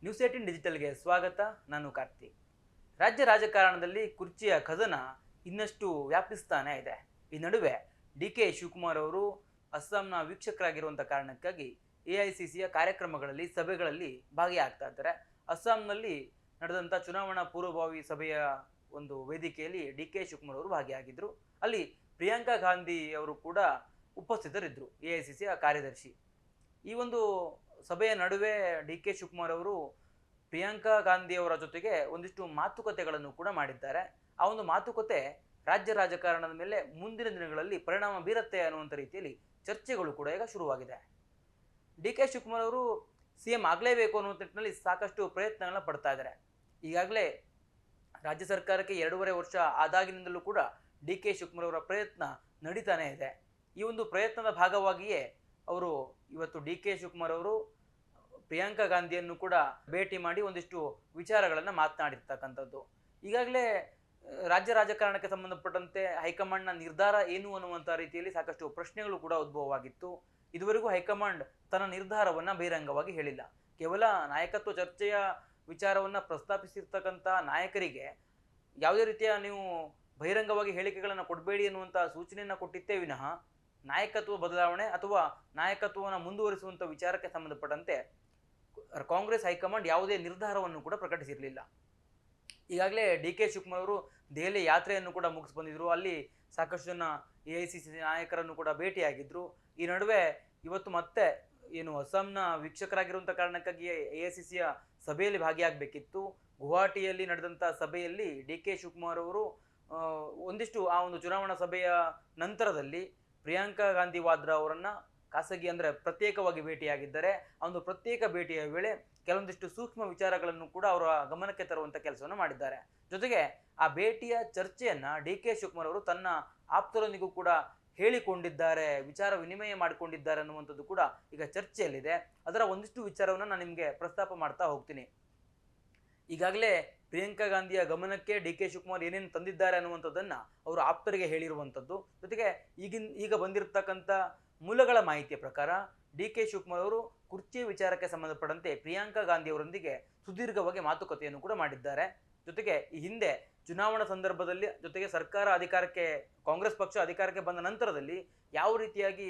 News 18 ಡಿಜಿಟಲ್ಗೆ ಸ್ವಾಗತ. ನಾನು ಕಾರ್ತಿಕ್. ರಾಜ್ಯ ರಾಜಕಾರಣದಲ್ಲಿ ಕುರ್ಚಿಯ ಕದನ ಇನ್ನಷ್ಟು ವ್ಯಾಪಿಸ್ತಾನೆ ಇದೆ. ಈ ನಡುವೆ ಡಿ.ಕೆ. ಶಿವಕುಮಾರ್ ಅವರು ಅಸ್ಸಾಂನ ವೀಕ್ಷಕರಾಗಿರುವಂಥ ಕಾರಣಕ್ಕಾಗಿ ಎಐಸಿಸಿಯ ಕಾರ್ಯಕ್ರಮಗಳಲ್ಲಿ ಸಭೆಗಳಲ್ಲಿ ಭಾಗಿಯಾಗ್ತಾ ಇದ್ದಾರೆ. ಅಸ್ಸಾಂನಲ್ಲಿ ನಡೆದಂಥ ಚುನಾವಣಾ ಪೂರ್ವಭಾವಿ ಸಭೆಯ ಒಂದು ವೇದಿಕೆಯಲ್ಲಿ ಡಿ.ಕೆ. ಶಿವಕುಮಾರ್ ಅವರು ಭಾಗಿಯಾಗಿದ್ದರು. ಅಲ್ಲಿ ಪ್ರಿಯಾಂಕಾ ಗಾಂಧಿ ಅವರು ಕೂಡ ಉಪಸ್ಥಿತರಿದ್ದರು, ಎಐಸಿಸಿಯ ಕಾರ್ಯದರ್ಶಿ. ಈ ಒಂದು ಸಭೆಯ ನಡುವೆ ಡಿ.ಕೆ. ಶಿವಕುಮಾರ್ ಅವರು ಪ್ರಿಯಾಂಕಾ ಗಾಂಧಿ ಅವರ ಜೊತೆಗೆ ಒಂದಿಷ್ಟು ಮಾತುಕತೆಗಳನ್ನು ಕೂಡ ಮಾಡಿದ್ದಾರೆ. ಆ ಒಂದು ಮಾತುಕತೆ ರಾಜ್ಯ ರಾಜಕಾರಣದ ಮೇಲೆ ಮುಂದಿನ ದಿನಗಳಲ್ಲಿ ಪರಿಣಾಮ ಬೀರುತ್ತೆ ಅನ್ನುವಂಥ ರೀತಿಯಲ್ಲಿ ಚರ್ಚೆಗಳು ಕೂಡ ಈಗ ಶುರುವಾಗಿದೆ. ಡಿ.ಕೆ. ಶಿವಕುಮಾರ್ ಅವರು ಸಿಎಂ ಆಗಲೇಬೇಕು ಅನ್ನುವ ನಿಟ್ಟಿನಲ್ಲಿ ಸಾಕಷ್ಟು ಪ್ರಯತ್ನಗಳನ್ನ ಪಡ್ತಾ ಇದ್ದಾರೆ. ಈಗಾಗಲೇ ರಾಜ್ಯ ಸರ್ಕಾರಕ್ಕೆ 2.5 ವರ್ಷ ಆದಾಗಿನಿಂದಲೂ ಕೂಡ ಡಿ.ಕೆ. ಶಿವಕುಮಾರ್ ಅವರ ಪ್ರಯತ್ನ ನಡೀತಾನೆ ಇದೆ. ಈ ಒಂದು ಪ್ರಯತ್ನದ ಭಾಗವಾಗಿಯೇ ಅವರು ಇವತ್ತು ಡಿ.ಕೆ. ಶಿವಕುಮಾರ್ ಅವರು ಪ್ರಿಯಾಂಕಾ ಗಾಂಧಿಯನ್ನು ಕೂಡ ಭೇಟಿ ಮಾಡಿ ಒಂದಿಷ್ಟು ವಿಚಾರಗಳನ್ನು ಮಾತನಾಡಿರ್ತಕ್ಕಂಥದ್ದು. ಈಗಾಗಲೇ ರಾಜ್ಯ ರಾಜಕಾರಣಕ್ಕೆ ಸಂಬಂಧಪಟ್ಟಂತೆ ಹೈಕಮಾಂಡ್ನ ನಿರ್ಧಾರ ಏನು ಅನ್ನುವಂಥ ರೀತಿಯಲ್ಲಿ ಸಾಕಷ್ಟು ಪ್ರಶ್ನೆಗಳು ಕೂಡ ಉದ್ಭವವಾಗಿತ್ತು. ಇದುವರೆಗೂ ಹೈಕಮಾಂಡ್ ತನ್ನ ನಿರ್ಧಾರವನ್ನು ಬಹಿರಂಗವಾಗಿ ಹೇಳಿಲ್ಲ. ಕೇವಲ ನಾಯಕತ್ವ ಚರ್ಚೆಯ ವಿಚಾರವನ್ನು ಪ್ರಸ್ತಾಪಿಸಿರ್ತಕ್ಕಂಥ ನಾಯಕರಿಗೆ ಯಾವುದೇ ರೀತಿಯ ನೀವು ಬಹಿರಂಗವಾಗಿ ಹೇಳಿಕೆಗಳನ್ನು ಕೊಡಬೇಡಿ ಅನ್ನುವಂಥ ಸೂಚನೆಯನ್ನು ಕೊಟ್ಟಿತ್ತೇ ವಿನಃ ನಾಯಕತ್ವ ಬದಲಾವಣೆ ಅಥವಾ ನಾಯಕತ್ವವನ್ನು ಮುಂದುವರಿಸುವಂಥ ವಿಚಾರಕ್ಕೆ ಸಂಬಂಧಪಟ್ಟಂತೆ ಕಾಂಗ್ರೆಸ್ ಹೈಕಮಾಂಡ್ ಯಾವುದೇ ನಿರ್ಧಾರವನ್ನು ಕೂಡ ಪ್ರಕಟಿಸಿರಲಿಲ್ಲ. ಈಗಾಗಲೇ ಡಿ.ಕೆ. ಶಿವಕುಮಾರ್ ಅವರು ದೆಹಲಿ ಯಾತ್ರೆಯನ್ನು ಕೂಡ ಮುಗಿಸಿ ಬಂದಿದ್ರು. ಅಲ್ಲಿ ಸಾಕಷ್ಟು ಜನ ಎಐಸಿಸಿ ನಾಯಕರನ್ನು ಕೂಡ ಭೇಟಿಯಾಗಿದ್ದರು. ಈ ನಡುವೆ ಇವತ್ತು ಮತ್ತೆ ಏನು ಅಸ್ಸಾಂನ ವೀಕ್ಷಕರಾಗಿರುವಂಥ ಕಾರಣಕ್ಕಾಗಿ ಎಐಸಿಸಿಯ ಸಭೆಯಲ್ಲಿ ಭಾಗಿಯಾಗಬೇಕಿತ್ತು. ಗುವಾಹಟಿಯಲ್ಲಿ ನಡೆದಂಥ ಸಭೆಯಲ್ಲಿ ಡಿ.ಕೆ. ಶಿವಕುಮಾರ್ ಅವರು ಒಂದಿಷ್ಟು ಆ ಒಂದು ಚುನಾವಣಾ ಸಭೆಯ ನಂತರದಲ್ಲಿ ಪ್ರಿಯಾಂಕಾ ಗಾಂಧಿ ವಾದ್ರಾ ಅವರನ್ನು ಖಾಸಗಿ ಅಂದರೆ ಪ್ರತ್ಯೇಕವಾಗಿ ಭೇಟಿಯಾಗಿದ್ದಾರೆ. ಆ ಒಂದು ಪ್ರತ್ಯೇಕ ಭೇಟಿಯ ವೇಳೆ ಕೆಲವೊಂದಿಷ್ಟು ಸೂಕ್ಷ್ಮ ವಿಚಾರಗಳನ್ನು ಕೂಡ ಅವರ ಗಮನಕ್ಕೆ ತರುವಂಥ ಕೆಲಸವನ್ನು ಮಾಡಿದ್ದಾರೆ. ಜೊತೆಗೆ ಆ ಭೇಟಿಯ ಚರ್ಚೆಯನ್ನು ಡಿ.ಕೆ. ಶಿವಕುಮಾರ್ ಅವರು ತನ್ನ ಆಪ್ತರೊಂದಿಗೂ ಕೂಡ ಹೇಳಿಕೊಂಡಿದ್ದಾರೆ, ವಿಚಾರ ವಿನಿಮಯ ಮಾಡಿಕೊಂಡಿದ್ದಾರೆ ಅನ್ನುವಂಥದ್ದು ಕೂಡ ಈಗ ಚರ್ಚೆಯಲ್ಲಿದೆ. ಅದರ ಒಂದಿಷ್ಟು ವಿಚಾರವನ್ನು ನಾನು ನಿಮಗೆ ಪ್ರಸ್ತಾಪ ಮಾಡ್ತಾ ಹೋಗ್ತೀನಿ. ಈಗಾಗಲೇ ಪ್ರಿಯಾಂಕಾ ಗಾಂಧಿಯ ಗಮನಕ್ಕೆ ಡಿ.ಕೆ. ಶಿವಕುಮಾರ್ ಏನೇನು ತಂದಿದ್ದಾರೆ ಅನ್ನುವಂಥದ್ದನ್ನು ಅವರು ಆಪ್ತರಿಗೆ ಹೇಳಿರುವಂಥದ್ದು. ಜೊತೆಗೆ ಈಗ ಬಂದಿರತಕ್ಕಂಥ ಮೂಲಗಳ ಮಾಹಿತಿಯ ಪ್ರಕಾರ ಡಿ.ಕೆ. ಶಿವಕುಮಾರ್ ಅವರು ಕುರ್ಚಿಯ ವಿಚಾರಕ್ಕೆ ಸಂಬಂಧಪಟ್ಟಂತೆ ಪ್ರಿಯಾಂಕಾ ಗಾಂಧಿ ಅವರೊಂದಿಗೆ ಸುದೀರ್ಘವಾಗಿ ಮಾತುಕತೆಯನ್ನು ಕೂಡ ಮಾಡಿದ್ದಾರೆ. ಜೊತೆಗೆ ಈ ಹಿಂದೆ ಚುನಾವಣಾ ಸಂದರ್ಭದಲ್ಲಿ ಜೊತೆಗೆ ಸರ್ಕಾರ ಅಧಿಕಾರಕ್ಕೆ ಕಾಂಗ್ರೆಸ್ ಪಕ್ಷ ಅಧಿಕಾರಕ್ಕೆ ಬಂದ ನಂತರದಲ್ಲಿ ಯಾವ ರೀತಿಯಾಗಿ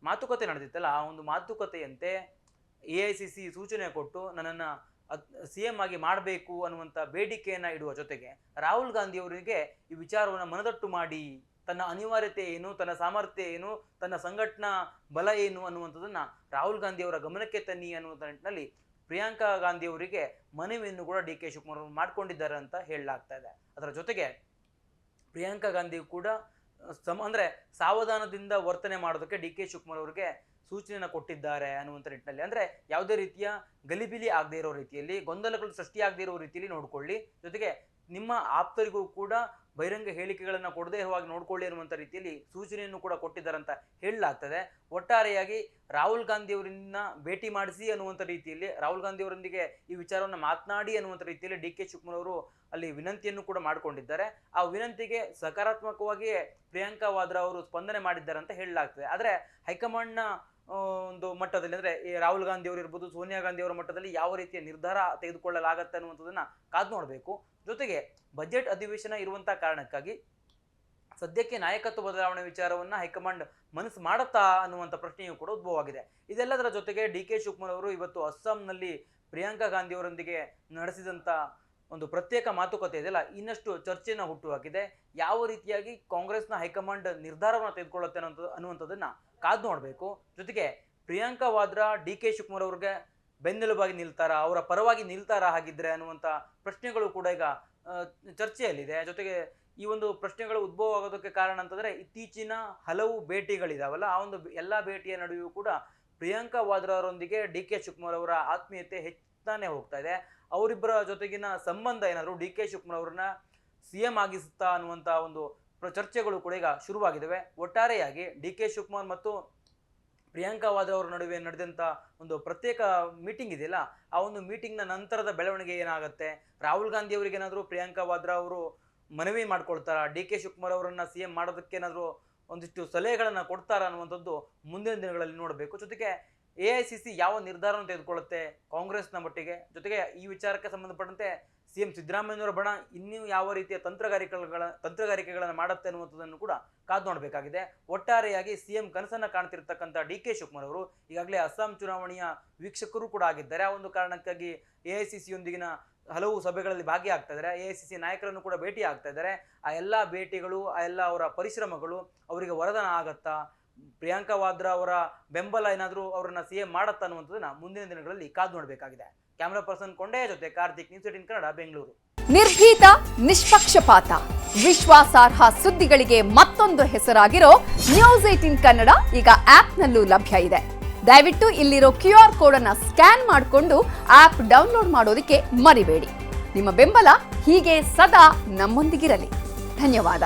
ಮಾತುಕತೆ ನಡೆದಿತ್ತಲ್ಲ, ಆ ಒಂದು ಮಾತುಕತೆಯಂತೆ ಎಐಸಿಸಿ ಸೂಚನೆ ಕೊಟ್ಟು ನನ್ನನ್ನು ಸಿಎಂ ಆಗಿ ಮಾಡಬೇಕು ಅನ್ನುವಂಥ ಬೇಡಿಕೆಯನ್ನು ಇಡುವ ಜೊತೆಗೆ ರಾಹುಲ್ ಗಾಂಧಿ ಅವರಿಗೆ ಈ ವಿಚಾರವನ್ನು ಮನದಟ್ಟು ಮಾಡಿ ತನ್ನ ಅನಿವಾರ್ಯತೆ ಏನು, ತನ್ನ ಸಾಮರ್ಥ್ಯ ಏನು, ತನ್ನ ಸಂಘಟನಾ ಬಲ ಏನು ಅನ್ನುವಂಥದ್ದನ್ನು ರಾಹುಲ್ ಗಾಂಧಿ ಅವರ ಗಮನಕ್ಕೆ ತನ್ನಿ ಅನ್ನುವಂಥ ನಿಟ್ಟಿನಲ್ಲಿ ಪ್ರಿಯಾಂಕಾ ಗಾಂಧಿ ಅವರಿಗೆ ಮನವಿಯನ್ನು ಕೂಡ ಡಿ.ಕೆ. ಶಿವಕುಮಾರ್ ಅವರು ಮಾಡಿಕೊಂಡಿದ್ದಾರೆ ಅಂತ ಹೇಳಲಾಗ್ತಾ ಇದೆ. ಅದರ ಜೊತೆಗೆ ಪ್ರಿಯಾಂಕಾ ಗಾಂಧಿ ಕೂಡ ಅಂದರೆ ಸಾವಧಾನದಿಂದ ವರ್ತನೆ ಮಾಡೋದಕ್ಕೆ ಡಿ.ಕೆ. ಶಿವಕುಮಾರ್ ಅವರಿಗೆ ಸೂಚನೆಯನ್ನು ಕೊಟ್ಟಿದ್ದಾರೆ ಅನ್ನುವಂಥ ನಿಟ್ಟಿನಲ್ಲಿ, ಅಂದರೆ ಯಾವುದೇ ರೀತಿಯ ಗಲಿಬಿಲಿ ಆಗದೇ ಇರೋ ರೀತಿಯಲ್ಲಿ, ಗೊಂದಲಗಳು ಸೃಷ್ಟಿಯಾಗದೇ ಇರೋ ರೀತಿಯಲ್ಲಿ ನೋಡ್ಕೊಳ್ಳಿ, ಜೊತೆಗೆ ನಿಮ್ಮ ಆಪ್ತರಿಗೂ ಕೂಡ ಬಹಿರಂಗ ಹೇಳಿಕೆಗಳನ್ನು ಕೊಡದೇ ಇರುವಾಗಿ ನೋಡ್ಕೊಳ್ಳಿ ಅನ್ನುವಂಥ ರೀತಿಯಲ್ಲಿ ಸೂಚನೆಯನ್ನು ಕೂಡ ಕೊಟ್ಟಿದ್ದಾರೆ ಅಂತ ಹೇಳಲಾಗ್ತದೆ. ಒಟ್ಟಾರೆಯಾಗಿ ರಾಹುಲ್ ಗಾಂಧಿ ಅವರನ್ನ ಭೇಟಿ ಮಾಡಿಸಿ ಅನ್ನುವಂಥ ರೀತಿಯಲ್ಲಿ, ರಾಹುಲ್ ಗಾಂಧಿ ಅವರೊಂದಿಗೆ ಈ ವಿಚಾರವನ್ನು ಮಾತನಾಡಿ ಅನ್ನುವಂಥ ರೀತಿಯಲ್ಲಿ ಡಿ.ಕೆ. ಶಿವಕುಮಾರ್ ಅವರು ಅಲ್ಲಿ ವಿನಂತಿಯನ್ನು ಕೂಡ ಮಾಡಿಕೊಂಡಿದ್ದಾರೆ. ಆ ವಿನಂತಿಗೆ ಸಕಾರಾತ್ಮಕವಾಗಿ ಪ್ರಿಯಾಂಕಾ ವಾದ್ರಾ ಅವರು ಸ್ಪಂದನೆ ಮಾಡಿದ್ದಾರೆ ಅಂತ ಹೇಳಲಾಗ್ತದೆ. ಆದರೆ ಹೈಕಮಾಂಡ್ನ ಒಂದು ಮಟ್ಟದಲ್ಲಿ, ಅಂದರೆ ರಾಹುಲ್ ಗಾಂಧಿ ಅವರು ಇರ್ಬೋದು, ಸೋನಿಯಾ ಗಾಂಧಿ ಅವರ ಮಟ್ಟದಲ್ಲಿ ಯಾವ ರೀತಿಯ ನಿರ್ಧಾರ ತೆಗೆದುಕೊಳ್ಳಲಾಗತ್ತೆ ಅನ್ನುವಂಥದ್ದನ್ನು ಕಾದು ನೋಡಬೇಕು. ಜೊತೆಗೆ ಬಜೆಟ್ ಅಧಿವೇಶನ ಇರುವಂಥ ಕಾರಣಕ್ಕಾಗಿ ಸದ್ಯಕ್ಕೆ ನಾಯಕತ್ವ ಬದಲಾವಣೆ ವಿಚಾರವನ್ನು ಹೈಕಮಾಂಡ್ ಮನಸ್ಸು ಮಾಡುತ್ತಾ ಅನ್ನುವಂಥ ಪ್ರಶ್ನೆಯೂ ಕೂಡ ಉದ್ಭವವಾಗಿದೆ. ಇದೆಲ್ಲದರ ಜೊತೆಗೆ ಡಿ.ಕೆ. ಶಿವಕುಮಾರ್ ಅವರು ಇವತ್ತು ಅಸ್ಸಾಂನಲ್ಲಿ ಪ್ರಿಯಾಂಕಾ ಗಾಂಧಿ ಅವರೊಂದಿಗೆ ನಡೆಸಿದಂಥ ಒಂದು ಪ್ರತ್ಯೇಕ ಮಾತುಕತೆ ಇದೆಯಲ್ಲ, ಇನ್ನಷ್ಟು ಚರ್ಚೆಯನ್ನು ಹುಟ್ಟುಹಾಕಿದೆ. ಯಾವ ರೀತಿಯಾಗಿ ಕಾಂಗ್ರೆಸ್ನ ಹೈಕಮಾಂಡ್ ನಿರ್ಧಾರವನ್ನು ತೆಗೆದುಕೊಳ್ಳುತ್ತೆ ಅನ್ನುವಂಥದ್ದನ್ನು ಕಾದು ನೋಡಬೇಕು. ಜೊತೆಗೆ ಪ್ರಿಯಾಂಕಾ ವಾದ್ರಾ ಡಿ.ಕೆ. ಶಿವಕುಮಾರ್ ಅವ್ರಿಗೆ ಬೆನ್ನೆಲುಬಾಗಿ ನಿಲ್ತಾರಾ, ಅವರ ಪರವಾಗಿ ನಿಲ್ತಾರಾ ಹಾಗಿದ್ರೆ ಅನ್ನುವಂಥ ಪ್ರಶ್ನೆಗಳು ಕೂಡ ಈಗ ಚರ್ಚೆಯಲ್ಲಿದೆ. ಜೊತೆಗೆ ಈ ಒಂದು ಪ್ರಶ್ನೆಗಳು ಉದ್ಭವ ಆಗೋದಕ್ಕೆ ಕಾರಣ ಅಂತಂದರೆ ಇತ್ತೀಚಿನ ಹಲವು ಭೇಟಿಗಳಿದಾವಲ್ಲ, ಆ ಒಂದು ಎಲ್ಲ ಭೇಟಿಯ ನಡುವೆಯೂ ಕೂಡ ಪ್ರಿಯಾಂಕಾ ವಾದ್ರಾ ಅವರೊಂದಿಗೆ ಡಿ.ಕೆ. ಶಿವಕುಮಾರ್ ಅವರ ಆತ್ಮೀಯತೆ ಹೆಚ್ಚಾನೇ ಹೋಗ್ತಾ ಇದೆ. ಅವರಿಬ್ಬರ ಜೊತೆಗಿನ ಸಂಬಂಧ ಏನಾದರೂ ಡಿ.ಕೆ. ಶಿವಕುಮಾರ್ ಅವ್ರನ್ನ ಸಿಎಂ ಆಗಿಸುತ್ತಾ ಅನ್ನುವಂಥ ಒಂದು ಚರ್ಚೆಗಳು ಕೂಡ ಈಗ ಶುರುವಾಗಿದ್ದಾವೆ. ಒಟ್ಟಾರೆಯಾಗಿ ಡಿ.ಕೆ. ಶಿವಕುಮಾರ್ ಮತ್ತು ಪ್ರಿಯಾಂಕಾ ವಾದ್ರಾ ಅವರ ನಡುವೆ ನಡೆದಂಥ ಒಂದು ಪ್ರತ್ಯೇಕ ಮೀಟಿಂಗ್ ಇದೆಯಲ್ಲ, ಆ ಒಂದು ಮೀಟಿಂಗ್ನ ನಂತರದ ಬೆಳವಣಿಗೆ ಏನಾಗುತ್ತೆ, ರಾಹುಲ್ ಗಾಂಧಿ ಅವರಿಗೇನಾದರೂ ಪ್ರಿಯಾಂಕಾ ವಾದ್ರಾ ಅವರು ಮನವಿ ಮಾಡ್ಕೊಳ್ತಾರಾ, ಡಿ.ಕೆ. ಶಿವಕುಮಾರ್ ಅವರನ್ನು ಸಿಎಂ ಮಾಡೋದಕ್ಕೇನಾದರೂ ಒಂದಿಷ್ಟು ಸಲಹೆಗಳನ್ನು ಕೊಡ್ತಾರಾ ಅನ್ನುವಂಥದ್ದು ಮುಂದಿನ ದಿನಗಳಲ್ಲಿ ನೋಡಬೇಕು. ಜೊತೆಗೆ AICC ಯಾವ ನಿರ್ಧಾರವನ್ನು ತೆಗೆದುಕೊಳ್ಳುತ್ತೆ ಕಾಂಗ್ರೆಸ್ನ ಮಟ್ಟಿಗೆ, ಜೊತೆಗೆ ಈ ವಿಚಾರಕ್ಕೆ ಸಂಬಂಧಪಟ್ಟಂತೆ CM ಸಿದ್ದರಾಮಯ್ಯನವರ ಬಣ ಇನ್ನೂ ಯಾವ ರೀತಿಯ ತಂತ್ರಗಾರಿಕೆಗಳನ್ನು ಮಾಡುತ್ತೆ ಅನ್ನುವಂಥದ್ದನ್ನು ಕೂಡ ಕಾದು ನೋಡಬೇಕಾಗಿದೆ. ಒಟ್ಟಾರೆಯಾಗಿ CM ಕನಸನ್ನ ಕಾಣ್ತಿರ್ತಕ್ಕಂಥ DK ಶಿವಕುಮಾರ್ ಅವರು ಈಗಾಗಲೇ ಅಸ್ಸಾಂ ಚುನಾವಣೆಯ ವೀಕ್ಷಕರು ಕೂಡ ಆಗಿದ್ದಾರೆ. ಆ ಒಂದು ಕಾರಣಕ್ಕಾಗಿ AICC ಯೊಂದಿಗಿನ ಹಲವು ಸಭೆಗಳಲ್ಲಿ ಭಾಗಿಯಾಗ್ತಾ ಇದ್ದಾರೆ. AICC ನಾಯಕರನ್ನು ಕೂಡ ಭೇಟಿ ಆಗ್ತಾ ಇದ್ದಾರೆ. ಆ ಎಲ್ಲ ಭೇಟಿಗಳು, ಆ ಎಲ್ಲ ಅವರ ಪರಿಶ್ರಮಗಳು ಅವರಿಗೆ ವರದಾನ ಆಗತ್ತಾ, ಪ್ರಿಯಾಂಕಾ ವಾದ್ರಾ ಅವರ ಬೆಂಬಲ ಏನಾದರೂ ಅವರನ್ನ CM ಮಾಡತ್ತಾ ಅನ್ನುವಂಥದ್ದನ್ನ ಮುಂದಿನ ದಿನಗಳಲ್ಲಿ ಕಾದು ನೋಡಬೇಕಾಗಿದೆ. ಕ್ಯಾಮರಾ ಪರ್ಸನ್ ಕೊಂಡೆಯ ಜೊತೆ ಕಾರ್ತಿಕ್, ನ್ಯೂಸ್ 18 ಕನ್ನಡ, ಬೆಂಗಳೂರು. ನಿರ್ಭೀತ, ನಿಷ್ಪಕ್ಷಪಾತ, ವಿಶ್ವಾಸಾರ್ಹ ಸುದ್ದಿಗಳಿಗೆ ಮತ್ತೊಂದು ಹೆಸರಾಗಿರೋ ನ್ಯೂಸ್ 18 ಕನ್ನಡ ಈಗ ಆಪ್ನಲ್ಲೂ ಲಭ್ಯ ಇದೆ. ದಯವಿಟ್ಟು ಇಲ್ಲಿರೋ QR ಕೋಡ್ ಅನ್ನ ಸ್ಕ್ಯಾನ್ ಮಾಡಿಕೊಂಡು ಆಪ್ ಡೌನ್ಲೋಡ್ ಮಾಡೋದಕ್ಕೆ ಮರಿಬೇಡಿ. ನಿಮ್ಮ ಬೆಂಬಲ ಹೀಗೆ ಸದಾ ನಮ್ಮೊಂದಿಗಿರಲಿ. ಧನ್ಯವಾದ.